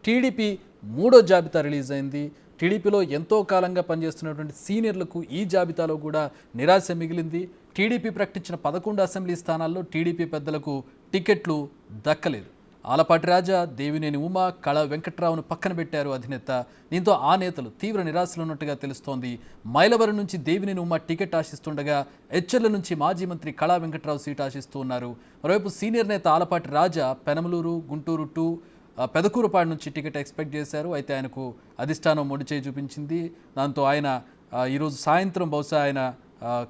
TDP మూడో జాబితా release అయింది. టీడీపీలో ఎంతో కాలంగా పనిచేస్తున్నటువంటి సీనియర్లకు ఈ జాబితాలో కూడా నిరాశ మిగిలింది. టీడీపీ ప్రకటించిన 11 అసెంబ్లీ స్థానాల్లో టీడీపీ పెద్దలకు టికెట్లు దక్కలేదు. ఆలపాటి రాజా, దేవినేని ఉమా, కళా వెంకట్రావును పక్కన పెట్టారు అధినేత. దీంతో ఆ నేతలు తీవ్ర నిరాశలో ఉన్నట్టుగా తెలుస్తోంది. మైలవరం నుంచి దేవినేని ఉమా టికెట్ ఆశిస్తుండగా హెచ్చెర్ల నుంచి మాజీ మంత్రి కళా వెంకట్రావు సీటు ఆశిస్తూ ఉన్నారు. మరోవైపు సీనియర్ నేత ఆలపాటి రాజా పెనమలూరు, గుంటూరు 2, పెదకూరుపాడు నుంచి టికెట్ ఎక్స్పెక్ట్ చేశారు. అయితే ఆయనకు అధిష్టానం మొండిచేయి చూపించింది. దాంతో ఆయన ఈరోజు సాయంత్రం బహుశా ఆయన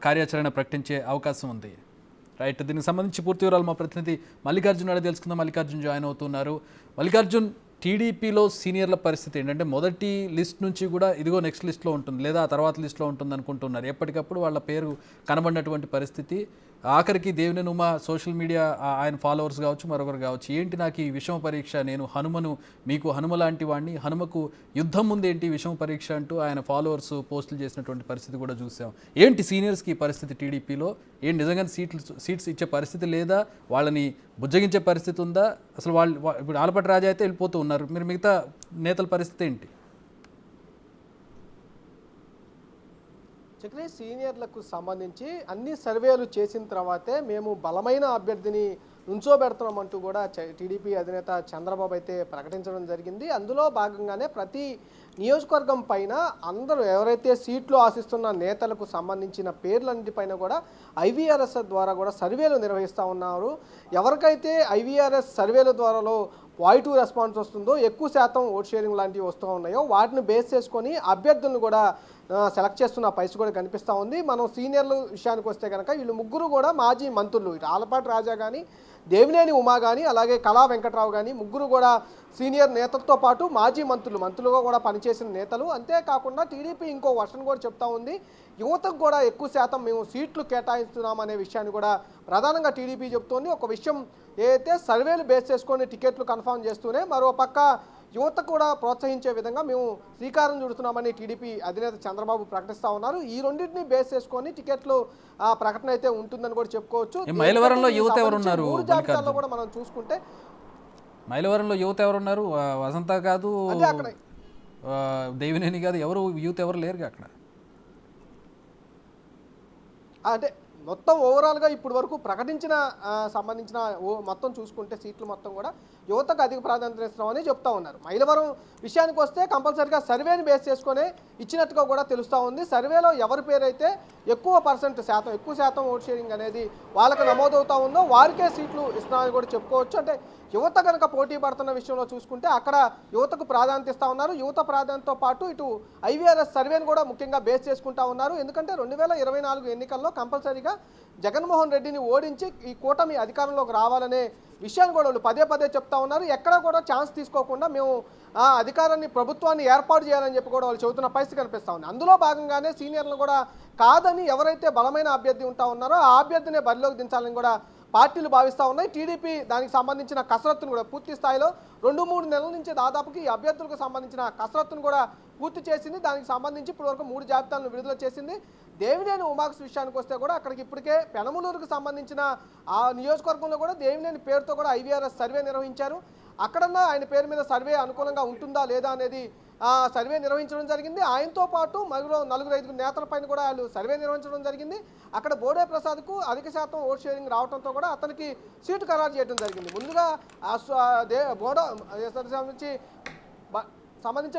కార్యాచరణ ప్రకటించే అవకాశం ఉంది. రైట్, దీనికి సంబంధించి పూర్తి వివరాలు మా ప్రతినిధి మల్లికార్జున్ అడిగి తెలుసుకుందాం. మల్లికార్జున్ జాయిన్ అవుతున్నారు. మల్లికార్జున్, టీడీపీలో సీనియర్ల పరిస్థితి ఏంటంటే మొదటి లిస్ట్ నుంచి కూడా ఇదిగో నెక్స్ట్ లిస్ట్లో ఉంటుంది లేదా ఆ తర్వాత లిస్ట్లో ఉంటుంది అనుకుంటున్నారు. ఎప్పటికప్పుడు వాళ్ళ పేరు కనబడినటువంటి పరిస్థితి. ఆఖరికి దేవినేని ఉమా సోషల్ మీడియా ఆయన ఫాలోవర్స్ కావచ్చు, మరొకరు కావచ్చు, ఏంటి నాకు ఈ విషమ పరీక్ష, నేను హనుమను, మీకు హనుమ లాంటి వాడిని, హనుమకు యుద్ధం ముందేంటి విషమ పరీక్ష అంటూ ఆయన ఫాలోవర్స్ పోస్టులు చేసినటువంటి పరిస్థితి కూడా చూసాం. ఏంటి సీనియర్స్కి ఈ పరిస్థితి టీడీపీలో? ఏంటి నిజంగా సీట్స్ ఇచ్చే పరిస్థితి లేదా? వాళ్ళని బుజ్జగించే పరిస్థితి ఉందా? అసలు వాళ్ళు ఇప్పుడు ఆలపాటి రాజా అయితే వెళ్ళిపోతూ ఉన్నారు, మీరు మిగతా నేతల పరిస్థితి ఏంటి? చక్రీ, సీనియర్లకు సంబంధించి అన్ని సర్వేలు చేసిన తర్వాతే మేము బలమైన అభ్యర్థిని నుంచోబెడుతున్నామంటూ కూడా టీడీపీ అధినేత చంద్రబాబు అయితే ప్రకటించడం జరిగింది. అందులో భాగంగానే ప్రతి నియోజకవర్గం పైన అందరూ ఎవరైతే సీట్లు ఆశిస్తున్న నేతలకు సంబంధించిన పేర్లన్నిటిపైన కూడా ఐవీఆర్ఎస్ ద్వారా కూడా సర్వేలు నిర్వహిస్తూ ఉన్నారు. ఎవరికైతే ఐవీఆర్ఎస్ సర్వేల ద్వారాలో పాజిటివ్ రెస్పాన్స్ వస్తుందో, ఎక్కువ శాతం ఓట్ షేరింగ్ లాంటివి వస్తూ ఉన్నాయో వాటిని బేస్ చేసుకొని అభ్యర్థులను కూడా సెలెక్ట్ చేస్తున్న పరిస్థితి కూడా కనిపిస్తూ ఉంది. మనం సీనియర్ల విషయానికి వస్తే కనుక వీళ్ళు ముగ్గురు కూడా మాజీ మంత్రులు. ఇటు ఆలపాటి రాజా కానీ, దేవినేని ఉమా కానీ, అలాగే కళా వెంకట్రావు కానీ ముగ్గురు కూడా సీనియర్ నేతలతో పాటు మాజీ మంత్రులుగా కూడా పనిచేసిన నేతలు. అంతేకాకుండా టీడీపీ ఇంకో వర్షన్ కూడా చెప్తా ఉంది, యువతకు కూడా ఎక్కువ శాతం మేము సీట్లు కేటాయిస్తున్నాం అనే విషయాన్ని కూడా ప్రధానంగా టీడీపీ చెప్తోంది. ఒక విషయం ఏదైతే సర్వేలు బేస్ చేసుకొని టికెట్లు కన్ఫర్మ్ చేస్తూనే మరో పక్క యువత కూడా ప్రోత్సహించే విధంగా మేము శ్రీకారం చుడుతున్నామని టీడీపీ అధినేత చంద్రబాబు ప్రకటిస్తూ ఉన్నారు. ఈ రెండింటిని బేస్ చేసుకొని టికెట్లు ప్రకటన అయితే ఉంటుందని కూడా చెప్పుకోవచ్చు. మైలవరంలో యువత ఎవరున్నారు? మూడు జాబితాల్లో కూడా మనం చూసుకుంటే మైలవరంలో యువత ఎవరున్నారు? వసంత కాదు, అక్కడ దేవినేని కాదు, ఎవరు యూత్ ఎవరు లేరుగా అక్కడ. అంటే మొత్తం ఓవరాల్గా ఇప్పటి వరకు ప్రకటించిన సంబంధించిన మొత్తం చూసుకుంటే సీట్లు మొత్తం కూడా యువతకు అధిక ప్రాధాన్యత ఇస్తామని చెప్తా ఉన్నారు. మైలవరం విషయానికి వస్తే కంపల్సరీగా సర్వేని బేస్ చేసుకొని ఇచ్చినట్టుగా కూడా తెలుస్తూ ఉంది. సర్వేలో ఎవరి పేరైతే ఎక్కువ శాతం ఓట్ షేరింగ్ అనేది వాళ్ళకి నమోదవుతూ ఉందో వారికే సీట్లు ఇస్తున్నామని కూడా చెప్పుకోవచ్చు. అంటే యువత కనుక పోటీ పడుతున్న విషయంలో చూసుకుంటే అక్కడ యువతకు ప్రాధాన్యత ఇస్తూ ఉన్నారు. యువత ప్రాధాన్యతతో పాటు ఇటు ఐవీఆర్ఎస్ సర్వేను కూడా ముఖ్యంగా బేస్ చేసుకుంటా ఉన్నారు. ఎందుకంటే 2024 ఎన్నికల్లో కంపల్సరీగా జగన్మోహన్ రెడ్డిని ఓడించి ఈ కూటమి అధికారంలోకి రావాలనే విషయాన్ని కూడా వాళ్ళు పదే చెప్తా ఉన్నారు. ఎక్కడ కూడా ఛాన్స్ తీసుకోకుండా మేము అధికారాన్ని, ప్రభుత్వాన్ని ఏర్పాటు చేయాలని చెప్పి కూడా వాళ్ళు చెబుతున్న పరిస్థితి కనిపిస్తూ ఉంది. అందులో భాగంగానే సీనియర్లు కూడా కాదని ఎవరైతే బలమైన అభ్యర్థి ఉంటా ఉన్నారో ఆ అభ్యర్థినే బరిలోకి దించాలని కూడా పార్టీలు భావిస్తూ ఉన్నాయి. టీడీపీ దానికి సంబంధించిన కసరత్తును కూడా పూర్తి స్థాయిలో 2-3 నెలల నుంచి దాదాపుకి ఈ అభ్యర్థులకు సంబంధించిన కసరత్తును కూడా పూర్తి చేసింది. దానికి సంబంధించి ఇప్పటివరకు 3 జాబితాలను విడుదల చేసింది. దేవినేని ఉమాక్స్ విషయానికి వస్తే కూడా అక్కడికి ఇప్పటికే పెనమలూరుకు సంబంధించిన ఆ నియోజకవర్గంలో కూడా దేవినేని పేరుతో కూడా ఐవీఆర్ఎస్ సర్వే నిర్వహించారు. అక్కడన్నా ఆయన పేరు మీద సర్వే అనుకూలంగా ఉంటుందా లేదా అనేది సర్వే నిర్వహించడం జరిగింది. ఆయనతో పాటు మరో 4-5 నేతలపైన కూడా వాళ్ళు సర్వే నిర్వహించడం జరిగింది. అక్కడ బోడే ప్రసాద్కు అధిక శాతం ఓట్ షేరింగ్ రావడంతో కూడా అతనికి సీటు ఖరారు చేయడం జరిగింది. ముందుగా సంబంధించి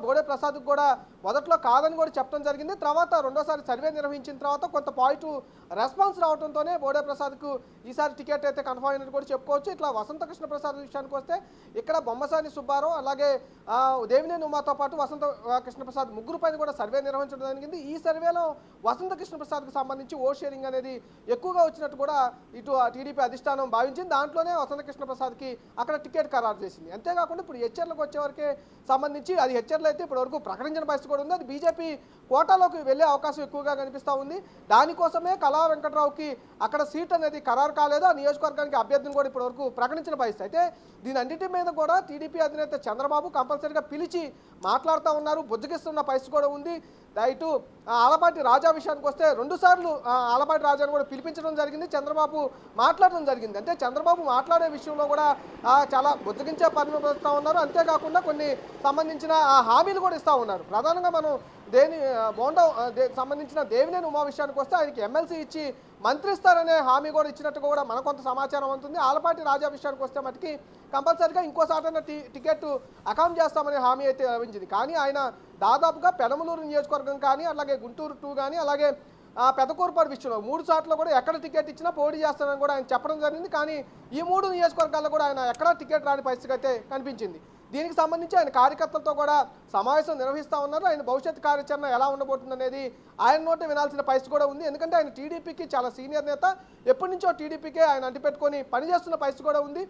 బోడే ప్రసాద్కు కూడా మొదట్లో కాదని కూడా చెప్పడం జరిగింది. తర్వాత రెండోసారి సర్వే నిర్వహించిన తర్వాత కొంత పాజిటివ్ రెస్పాన్స్ రావడంతోనే బోడే ప్రసాద్కు ఈసారి టికెట్ అయితే కన్ఫర్మ్ అయినట్టు కూడా చెప్పుకోవచ్చు. ఇట్లా వసంత కృష్ణ ప్రసాద్ విషయానికి వస్తే ఇక్కడ బొమ్మసాని సుబ్బారావు అలాగే దేవినేని ఉమాతో పాటు వసంత కృష్ణ ప్రసాద్ ముగ్గురు పైన కూడా సర్వే నిర్వహించడం జరిగింది. ఈ సర్వేలో వసంత కృష్ణ ప్రసాద్కి సంబంధించి ఓట్ షేరింగ్ అనేది ఎక్కువగా వచ్చినట్టు కూడా ఇటు టీడీపీ అధిష్టానం భావించింది. దాంట్లోనే వసంత కృష్ణ ప్రసాద్కి అక్కడ టికెట్ ఖరారు చేసింది. అంతేకాకుండా ఇప్పుడు హెచ్ఆర్లకు వచ్చేవరకే సంబంధించి అది హెచ్ఆర్లు అయితే ఇప్పటి వరకు ప్రకటించిన పరిస్థితి కూడా ఉంది. అది బీజేపీ కోటాలోకి వెళ్ళే అవకాశం ఎక్కువగా కనిపిస్తూ ఉంది. దానికోసమే కళా వెంకట్రావుకి అక్కడ సీట్ అనేది ఖరారు కాలేదు. ఆ నియోజకవర్గానికి అభ్యర్థిని కూడా ఇప్పటి వరకు ప్రకటించిన పరిస్థితి. అయితే దీని అన్నిటి మీద కూడా టీడీపీ అధినేత చంద్రబాబు కంపల్సరీగా పిలిచి మాట్లాడుతూ ఉన్నారు, బుజ్జగిస్తున్న పరిస్థితి కూడా ఉంది. ఇటు ఆలపాటి రాజా విషయానికి వస్తే 2 సార్లు ఆలపాటి రాజాను కూడా పిలిపించడం జరిగింది. చంద్రబాబు మాట్లాడడం జరిగింది. అంటే చంద్రబాబు మాట్లాడే విషయంలో కూడా చాలా బుజ్జగించే పరిమిస్తూ ఉన్నారు. అంతేకాకుండా కొన్ని సంబంధించిన హామీలు కూడా ఇస్తూ ఉన్నారు. ప్రధానంగా మనం సంబంధించిన దేవినేని ఉమా విషయానికి వస్తే ఆయనకి ఎమ్మెల్సీ ఇచ్చి మంత్రి ఇస్తారనే హామీ కూడా ఇచ్చినట్టు కూడా మనకు కొంత సమాచారం ఉంటుంది. ఆలపాటి రాజా విషయానికి వస్తే మటుకి కంపల్సరీగా ఇంకోసారైనా టికెట్ అకామ్ చేస్తామనే హామీ అయితే లభించింది. కానీ ఆయన దాదాపుగా పెనమలూరు నియోజకవర్గం కానీ, అలాగే గుంటూరు 2 కానీ, అలాగే పెదకూరుపాడు విషయంలో 3 సార్లు కూడా ఎక్కడ టికెట్ ఇచ్చినా పోటీ చేస్తానని కూడా ఆయన చెప్పడం జరిగింది. కానీ ఈ 3 నియోజకవర్గాల్లో కూడా ఆయన ఎక్కడా టికెట్ రాని పరిస్థితి అయితే కనిపించింది. దీనికి సంబంధించి ఆయన కార్యకర్తలతో కూడా సమావేశం నిర్వహిస్తూ ఉన్నారు. ఆయన భవిష్యత్ కార్యాచరణ ఎలా ఉండబోతుంది అనేది ఆయన నోటే వినాల్సిన పరిస్థితి కూడా ఉంది. ఎందుకంటే ఆయన టీడీపీకి చాలా సీనియర్ నేత, ఎప్పటి నుంచో టీడీపీకే ఆయన అంటిపెట్టుకొని పనిచేస్తున్న పరిస్థితి కూడా ఉంది.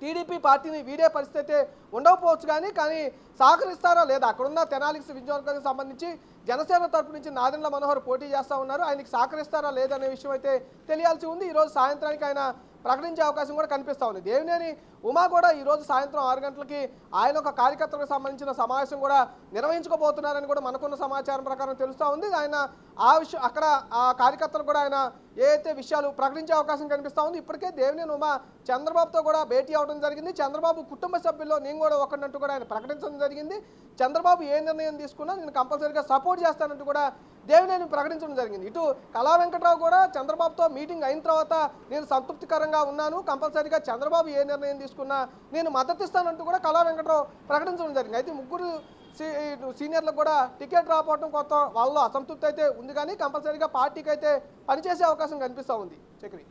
టీడీపీ పార్టీని వీడే పరిస్థితి అయితే ఉండకపోవచ్చు కానీ సహకరిస్తారా లేదా, అక్కడున్న తెనాలి నియోజకవర్గానికి సంబంధించి జనసేన తరపు నుంచి నాదెండ్ల మనోహర్ పోటీ చేస్తూ ఉన్నారు. ఆయనకి సహకరిస్తారా లేదనే విషయం అయితే తెలియాల్సి ఉంది. ఈరోజు సాయంత్రానికి ఆయన ప్రకటించే అవకాశం కూడా కనిపిస్తూ ఉంది. దేవినేని ఉమా కూడా ఈరోజు సాయంత్రం 6 గంటలకి ఆయన ఒక కార్యకర్తలకు సంబంధించిన సమావేశం కూడా నిర్వహించుకోబోతున్నారని కూడా మనకున్న సమాచారం ప్రకారం తెలుస్తూ ఉంది. ఆయన ఆ విషయం అక్కడ ఆ కార్యకర్తలు కూడా ఆయన ఏదైతే విషయాలు ప్రకటించే అవకాశం కనిపిస్తూ ఉంది. ఇప్పటికే దేవినేని ఉమా చంద్రబాబుతో కూడా భేటీ అవడం జరిగింది. చంద్రబాబు కుటుంబ సభ్యుల్లో నేను కూడా ఒకరినట్టు కూడా ఆయన ప్రకటించడం జరిగింది. చంద్రబాబు ఏ నిర్ణయం తీసుకున్నా నేను కంపల్సరీగా సపోర్ట్ చేస్తానంటూ కూడా దేవినేని ప్రకటించడం జరిగింది. ఇటు కళా వెంకట్రావు కూడా చంద్రబాబుతో మీటింగ్ అయిన తర్వాత నేను సంతృప్తికరంగా ఉన్నాను, కంపల్సరీగా చంద్రబాబు ఏ నిర్ణయం తీసుకున్నా నేను మద్దతు ఇస్తానంటూ కూడా కళా వెంకట్రావు ప్రకటించడం జరిగింది. అయితే ముగ్గురు సీనియర్లకు కూడా టికెట్ రాకపోవడం కొత్త వాళ్ళలో అసంతృప్తి అయితే ఉంది. కానీ కంపల్సరీగా పార్టీకి అయితే పనిచేసే అవకాశం కనిపిస్తూ ఉంది. చక్రి.